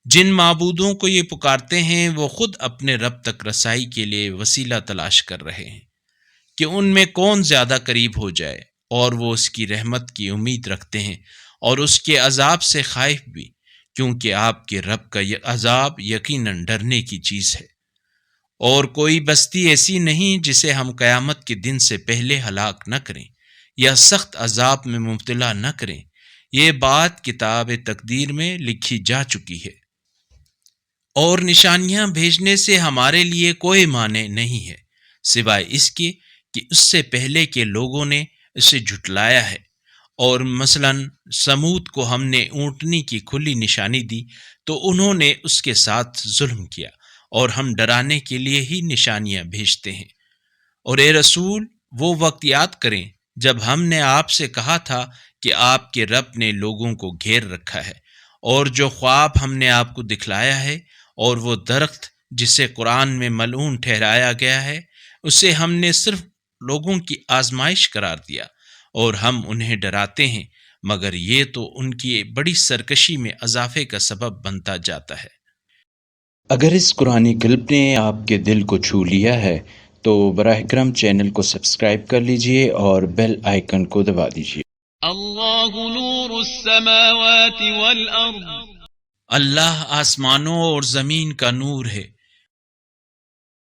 جن معبودوں کو یہ پکارتے ہیں وہ خود اپنے رب تک رسائی کے لیے وسیلہ تلاش کر رہے ہیں کہ ان میں کون زیادہ قریب ہو جائے، اور وہ اس کی رحمت کی امید رکھتے ہیں اور اس کے عذاب سے خائف بھی، کیونکہ آپ کے رب کا یہ عذاب یقیناً ڈرنے کی چیز ہے۔ اور کوئی بستی ایسی نہیں جسے ہم قیامت کے دن سے پہلے ہلاک نہ کریں یا سخت عذاب میں مبتلا نہ کریں، یہ بات کتاب تقدیر میں لکھی جا چکی ہے۔ اور نشانیاں بھیجنے سے ہمارے لیے کوئی معنی نہیں ہے سوائے اس کے کہ اس سے پہلے کے لوگوں نے اسے جھٹلایا ہے۔ اور مثلا سمود کو ہم نے اونٹنی کی کھلی نشانی دی تو انہوں نے اس کے ساتھ ظلم کیا، اور ہم ڈرانے کے لیے ہی نشانیاں بھیجتے ہیں۔ اور اے رسول، وہ وقت یاد کریں جب ہم نے آپ سے کہا تھا کہ آپ کے رب نے لوگوں کو گھیر رکھا ہے، اور جو خواب ہم نے آپ کو دکھلایا ہے اور وہ درخت جسے قرآن میں ملعون ٹھہرایا گیا ہے، اسے ہم نے صرف لوگوں کی آزمائش قرار دیا، اور ہم انہیں ڈراتے ہیں، مگر یہ تو ان کی بڑی سرکشی میں اضافے کا سبب بنتا جاتا ہے۔ اگر اس قرآنی کلپ نے آپ کے دل کو چھو لیا ہے تو براہ کرم چینل کو سبسکرائب کر لیجئے اور بیل آئیکن کو دبا دیجئے۔ اللہ نور السماوات والارض، اللہ آسمانوں اور زمین کا نور ہے۔